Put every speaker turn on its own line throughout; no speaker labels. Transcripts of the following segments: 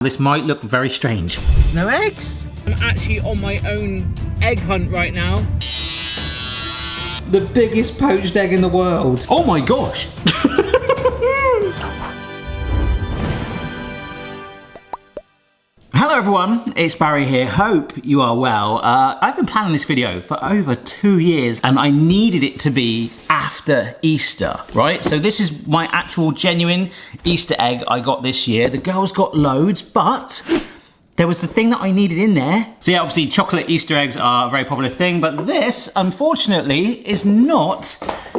This might look very strange.
There's no eggs.
I'm actually on my own egg hunt right now.
The biggest poached egg in the world.
Oh my gosh. Hello everyone, it's Barry here. Hope you are well. I've been planning this video for over 2 years and I needed it to be after Easter, right? So this is my actual genuine Easter egg I got this year. The girls got loads, but there was the thing that I needed in there. So yeah, obviously chocolate Easter eggs are a very popular thing, but this, unfortunately, is not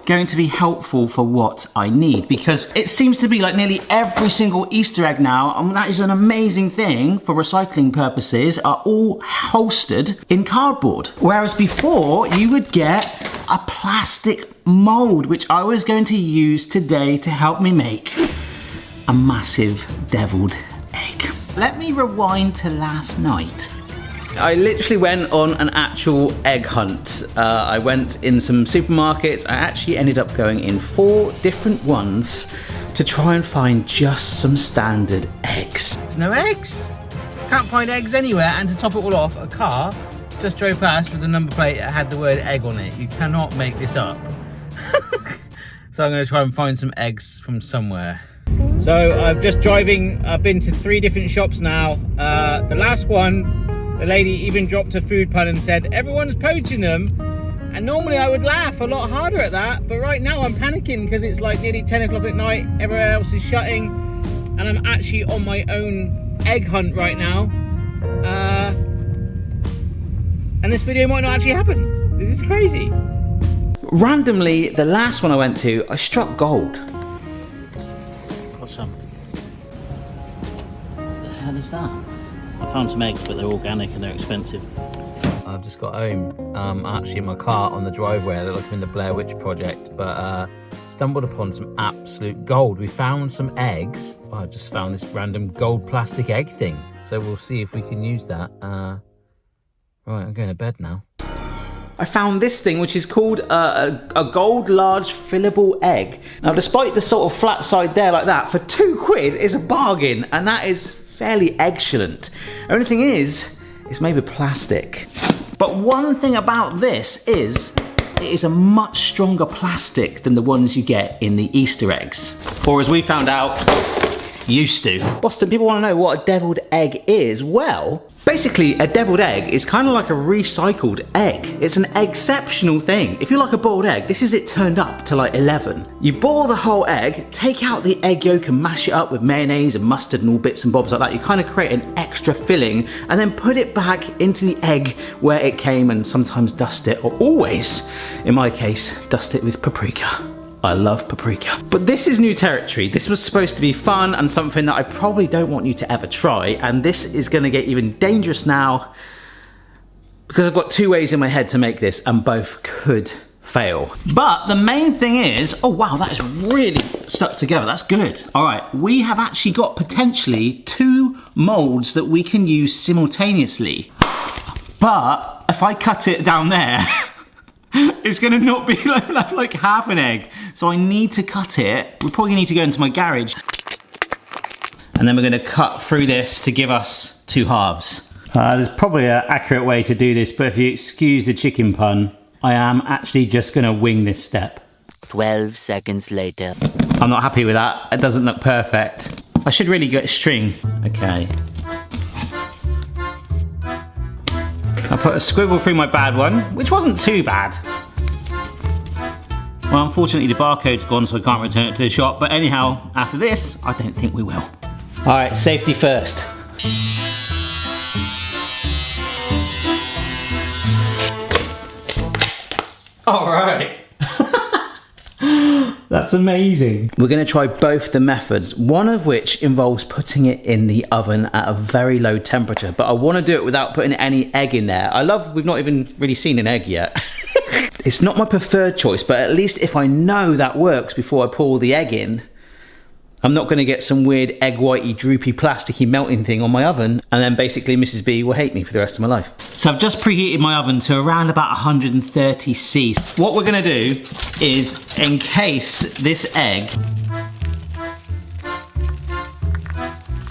going to be helpful for what I need, because it seems to be like nearly every single Easter egg now, and that is an amazing thing for recycling purposes, are all holstered in cardboard. Whereas before, you would get a plastic mold, which I was going to use today to help me make a massive deviled egg. Let me rewind to last night. I literally went on an actual egg hunt. I went in some supermarkets. I actually ended up going in 4 different ones to try and find just some standard eggs.
There's no eggs. Can't find eggs anywhere, and to top it all off, a car just drove past with a number plate that had the word egg on it. You cannot make this up. So I'm gonna try and find some eggs from somewhere.
So I'm just driving. I've been to 3 different shops now. The last one, the lady even dropped a food pun and said, everyone's poaching them. And normally I would laugh a lot harder at that, but right now I'm panicking because it's like nearly 10 o'clock at night, everyone else is shutting, and I'm actually on my own egg hunt right now. And this video might not actually happen. This is crazy. Randomly, the last one I went to, I struck gold.
Got some. What the hell is that? I found some eggs, but they're organic and they're expensive.
I've just got home, actually in my car on the driveway. I look like I'm in the Blair Witch Project, but stumbled upon some absolute gold. We found some eggs. Oh, I just found this random gold plastic egg thing. So we'll see if we can use that. Right, I'm going to bed now.
I found this thing, which is called a gold large fillable egg. Now, despite the sort of flat side there like that, for £2 is a bargain, and that is fairly excellent. Only thing is, it's made with plastic. But one thing about this is, it is a much stronger plastic than the ones you get in the Easter eggs. Or as we found out, used to. Boston, people want to know what a deviled egg is. Well, basically a deviled egg is kind of like a recycled egg. It's an exceptional thing. If you like a boiled egg, this is it turned up to like 11. You boil the whole egg, take out the egg yolk and mash it up with mayonnaise and mustard and all bits and bobs like that. You kind of create an extra filling and then put it back into the egg where it came, and sometimes dust it, or always, in my case, dust it with paprika. I love paprika. But this is new territory. This was supposed to be fun and something that I probably don't want you to ever try, and this is gonna get even dangerous now because I've got 2 ways in my head to make this and both could fail. But the main thing is, oh wow, that is really stuck together. That's good. All right, we have actually got potentially 2 molds that we can use simultaneously. But if I cut it down there, it's gonna not be like half an egg. So I need to cut it. We probably need to go into my garage. And then we're gonna cut through this to give us 2 halves. There's probably an accurate way to do this, but if you excuse the chicken pun, I am actually just gonna wing this step.
12 seconds later.
I'm not happy with that. It doesn't look perfect. I should really get string. Okay. I put a squiggle through my bad one, which wasn't too bad. Well, unfortunately the barcode's gone, so I can't return it to the shop. But anyhow, after this, I don't think we will. All right, safety first. All right. That's amazing. We're gonna try both the methods, one of which involves putting it in the oven at a very low temperature, but I wanna do it without putting any egg in there. We've not even really seen an egg yet. It's not my preferred choice, but at least if I know that works before I pour the egg in, I'm not gonna get some weird egg whitey, droopy, plasticky melting thing on my oven, and then basically Mrs. B will hate me for the rest of my life. So I've just preheated my oven to around about 130 C. What we're gonna do is encase this egg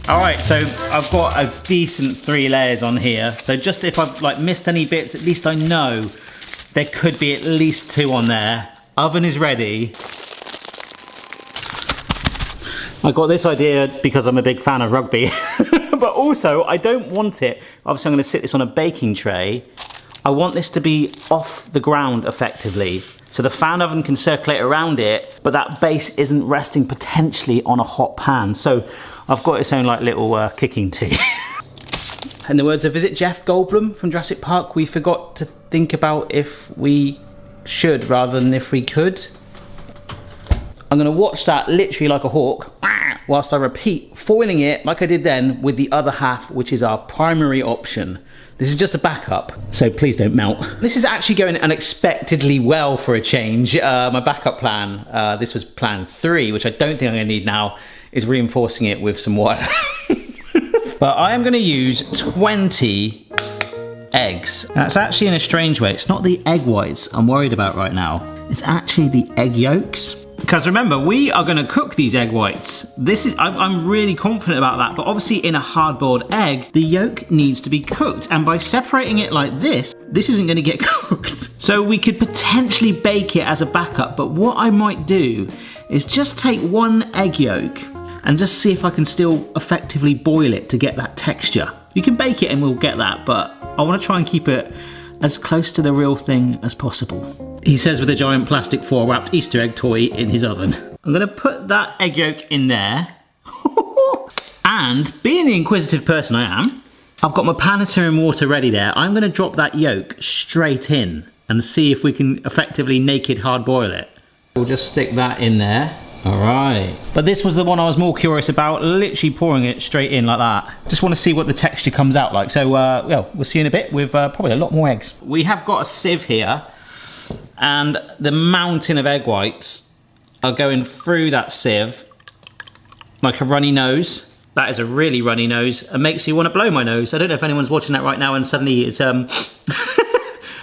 All right, so I've got a decent 3 layers on here. So just if I've like missed any bits, at least I know there could be at least 2 on there. Oven is ready. I got this idea because I'm a big fan of rugby, but also I don't want it. Obviously, I'm going to sit this on a baking tray. I want this to be off the ground effectively. So the fan oven can circulate around it, but that base isn't resting potentially on a hot pan. So I've got its own like little kicking tee. In the words of, is it Jeff Goldblum from Jurassic Park? We forgot to think about if we should rather than if we could. I'm gonna watch that literally like a hawk whilst I repeat foiling it like I did then with the other half, which is our primary option. This is just a backup, so please don't melt. This is actually going unexpectedly well for a change. My backup plan, this was plan 3, which I don't think I'm gonna need now, is reinforcing it with some wire. But I am gonna use 20 eggs. That's actually in a strange way. It's not the egg whites I'm worried about right now. It's actually the egg yolks. Because remember, we are going to cook these egg whites. I'm really confident about that, but obviously in a hard-boiled egg, the yolk needs to be cooked. And by separating it like this isn't going to get cooked. So we could potentially bake it as a backup, but what I might do is just take 1 egg yolk and just see if I can still effectively boil it to get that texture. You can bake it and we'll get that, but I want to try and keep it as close to the real thing as possible. He says with a giant plastic foil wrapped Easter egg toy in his oven. I'm gonna put that egg yolk in there. And being the inquisitive person I am, I've got my pan of simmering water ready there. I'm gonna drop that yolk straight in and see if we can effectively naked hard boil it. We'll just stick that in there. All right. But this was the one I was more curious about, literally pouring it straight in like that. Just want to see what the texture comes out like. So, well, we'll see you in a bit with probably a lot more eggs. We have got a sieve here, and the mountain of egg whites are going through that sieve like a runny nose. That is a really runny nose. It makes you want to blow my nose. I don't know if anyone's watching that right now and suddenly it's,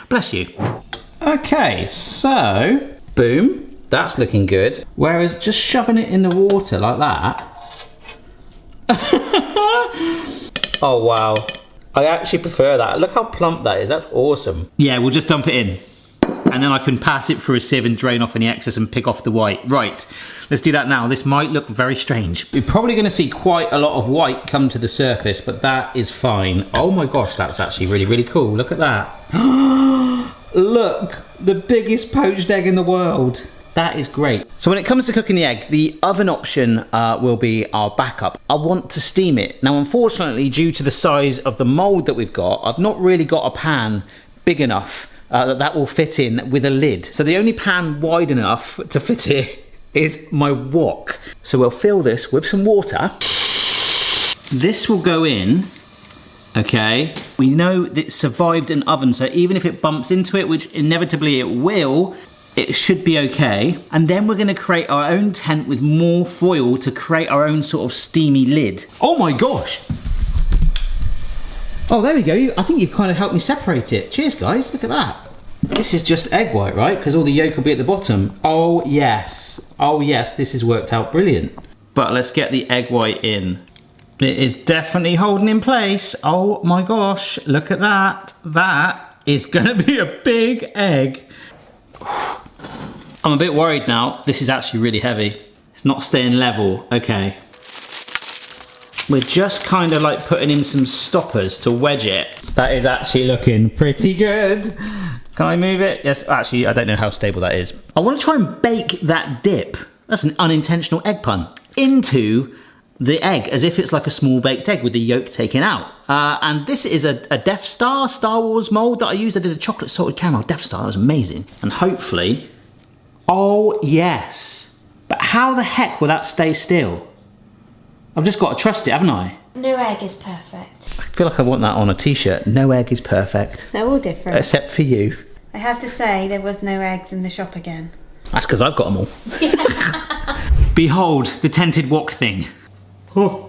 bless you. Okay, so, boom. That's looking good. Whereas just shoving it in the water like that. Oh wow. I actually prefer that. Look how plump that is. That's awesome. Yeah, we'll just dump it in. And then I can pass it through a sieve and drain off any excess and pick off the white. Right, let's do that now. This might look very strange. We're probably gonna see quite a lot of white come to the surface, but that is fine. Oh my gosh, that's actually really, really cool. Look at that. Look, the biggest poached egg in the world. That is great. So when it comes to cooking the egg, the oven option will be our backup. I want to steam it. Now, unfortunately, due to the size of the mold that we've got, I've not really got a pan big enough that will fit in with a lid. So the only pan wide enough to fit it is my wok. So we'll fill this with some water. This will go in, okay? We know that it survived an oven, so even if it bumps into it, which inevitably it will, it should be okay. And then we're gonna create our own tent with more foil to create our own sort of steamy lid. Oh my gosh. Oh, there we go. I think you've kind of helped me separate it. Cheers, guys. Look at that. This is just egg white, right? Because all the yolk will be at the bottom. Oh, yes. Oh, yes. This has worked out brilliant. But let's get the egg white in. It is definitely holding in place. Oh my gosh. Look at that. That is gonna be a big egg. I'm a bit worried now. This is actually really heavy. It's not staying level. Okay. We're just kind of like putting in some stoppers to wedge it. That is actually looking pretty good. Can I move it? Yes, actually, I don't know how stable that is. I want to try and bake that dip. That's an unintentional egg pun. Into the egg, as if it's like a small baked egg with the yolk taken out. And this is a Death Star, Star Wars mold that I used. I did a chocolate salted caramel Death Star. That was amazing. And hopefully, oh yes. But how the heck will that stay still? I've just got to trust it, haven't I?
No egg is perfect.
I feel like I want that on a t-shirt. No egg is perfect.
They're all different.
Except for you.
I have to say, there was no eggs in the shop again.
That's because I've got them all. Behold, the tented wok thing. Oh.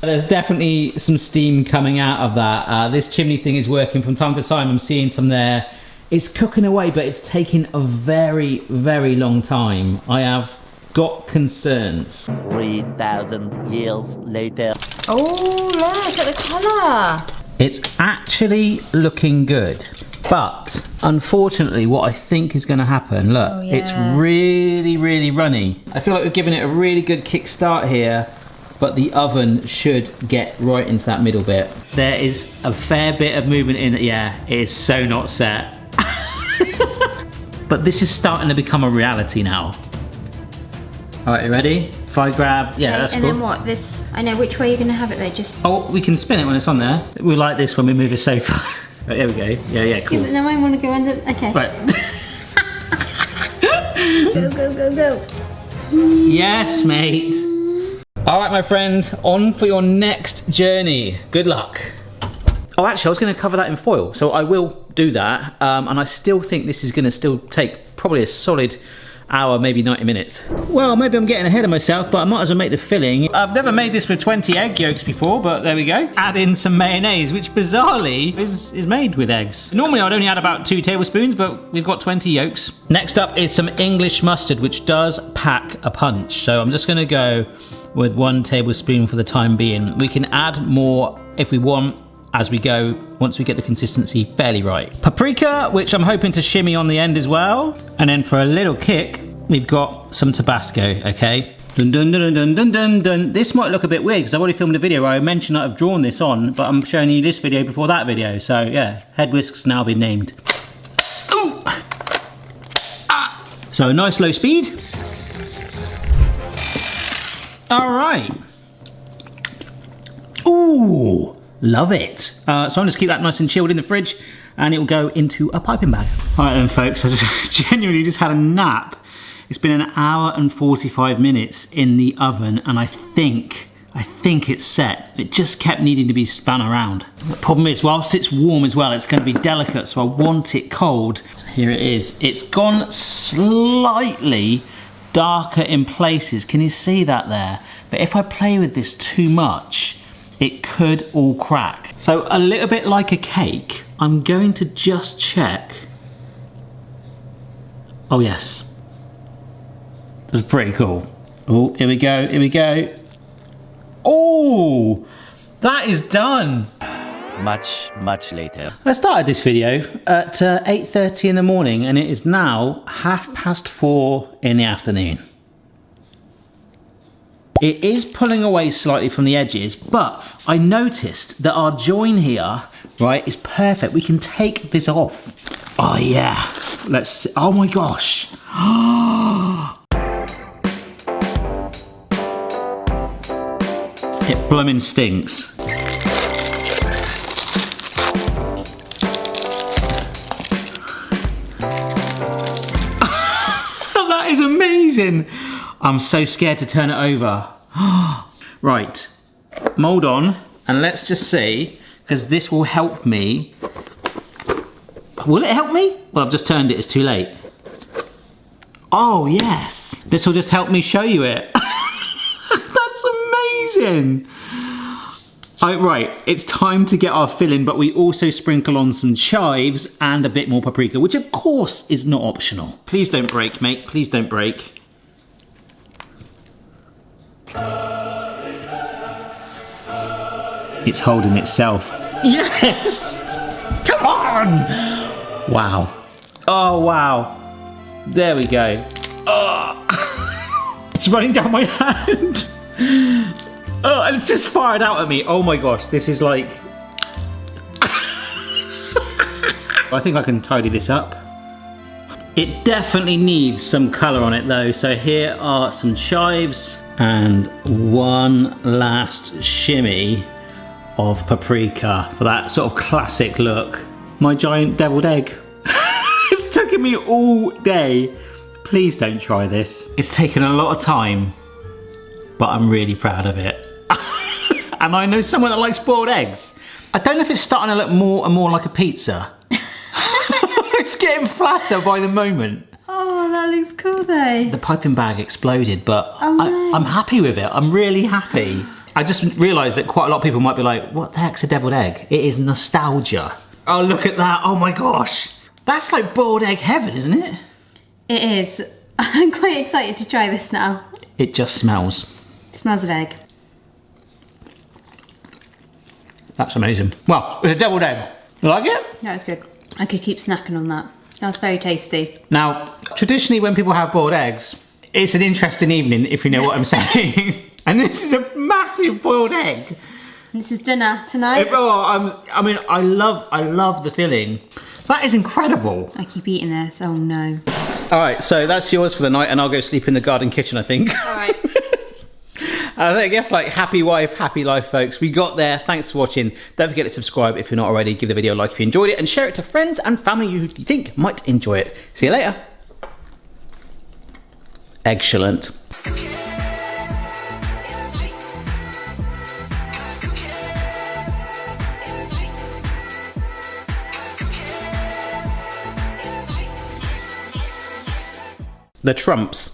There's definitely some steam coming out of that. This chimney thing is working from time to time. I'm seeing some there It's cooking away, but it's taking a very, very long time. I have got concerns.
3,000 years later.
Oh, look at the colour.
It's actually looking good. But unfortunately, what I think is going to happen, look, it's really, really runny. I feel like we're giving it a really good kick start here, but the oven should get right into that middle bit. There is a fair bit of movement in it. Yeah, it is so not set. But this is starting to become a reality now. All right, you ready? If I grab, yeah, that's
and
cool.
And then what? This, I know which way you're going to have it though, just...
Oh, we can spin it when it's on there. We like this when we move it so far. Right, there we go. Yeah, cool.
Yeah, but now I want to go under, okay.
Right.
Go.
Yes, mate. All right, my friend, on for your next journey. Good luck. Oh, actually, I was going to cover that in foil, so I will do that. And I still think this is going to still take probably a solid hour, maybe 90 minutes. Well, maybe I'm getting ahead of myself, but I might as well make the filling. I've never made this with 20 egg yolks before, but there we go. Add in some mayonnaise, which bizarrely is made with eggs. Normally I'd only add about 2 tablespoons, but we've got 20 yolks. Next up is some English mustard, which does pack a punch. So I'm just gonna go with 1 tablespoon for the time being. We can add more if we want as we go, once we get the consistency fairly right. Paprika, which I'm hoping to shimmy on the end as well. And then for a little kick, we've got some Tabasco, okay? Dun dun dun dun dun dun dun. This might look a bit weird because I've already filmed a video where I mentioned that I've drawn this on, but I'm showing you this video before that video. So yeah, head whisk's now been named. Ooh. Ah. So nice low speed. All right. Ooh. Love it. So I'm just keep that nice and chilled in the fridge and it will go into a piping bag. All right then folks, I just genuinely just had a nap. It's been an hour and 45 minutes in the oven and I think it's set. It just kept needing to be spun around. The problem is, whilst it's warm as well, it's going to be delicate, so I want it cold. Here it is. It's gone slightly darker in places. Can you see that there? But if I play with this too much, it could all crack. So a little bit like a cake, I'm going to just check. Oh yes. This is pretty cool. Oh, here we go, here we go. Oh, that is done.
Much later.
I started this video at 8:30 in the morning and it is now 4:30 in the afternoon. It is pulling away slightly from the edges, but I noticed that our join here, right, is perfect. We can take this off. Oh yeah, let's see. Oh my gosh. It blooming stinks. That is amazing. I'm so scared to turn it over. Right, mold on, and let's just see, because this will help me. Will it help me? Well, I've just turned it, it's too late. Oh yes, this will just help me show you it. That's amazing. Right, it's time to get our filling, but we also sprinkle on some chives and a bit more paprika, which of course is not optional. Please don't break, mate, please don't break. It's holding itself. Yes! Come on! Wow. Oh, wow. There we go. Oh. It's running down my hand. Oh, and it's just fired out at me. Oh my gosh, this is like... I think I can tidy this up. It definitely needs some colour on it though. So here are some chives and one last shimmy of paprika for that sort of classic look. My giant deviled egg. It's taken me all day. Please don't try this. It's taken a lot of time, but I'm really proud of it. And I know someone that likes boiled eggs. I don't know if it's starting to look more and more like a pizza. It's getting flatter by the moment.
Oh, that looks cool though.
The piping bag exploded, but
Oh, no.
I'm happy with it. I'm really happy. I just realised that quite a lot of people might be like, what the heck's a deviled egg? It is nostalgia. Oh, look at that. Oh my gosh. That's like boiled egg heaven, isn't it?
It is. I'm quite excited to try this now.
It just smells.
It smells of egg.
That's amazing. Well, it's a deviled egg. You like it?
That was good. I could keep snacking on that. That's very tasty.
Now, traditionally when people have boiled eggs, it's an interesting evening, if you know what I'm saying. And this is a massive boiled egg.
This is dinner tonight.
I love the filling. That is incredible.
I keep eating this. Oh no.
All right, so that's yours for the night, and I'll go sleep in the garden kitchen, I think.
All right.
I guess like happy wife, happy life, folks. We got there. Thanks for watching. Don't forget to subscribe if you're not already. Give the video a like if you enjoyed it, and share it to friends and family who you think might enjoy it. See you later. Excellent. The trumps,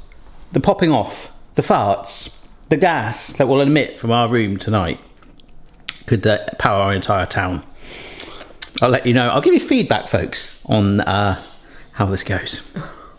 the popping off, the farts, the gas that will emit from our room tonight could power our entire town. I'll let you know. I'll give you feedback, folks, on how this goes.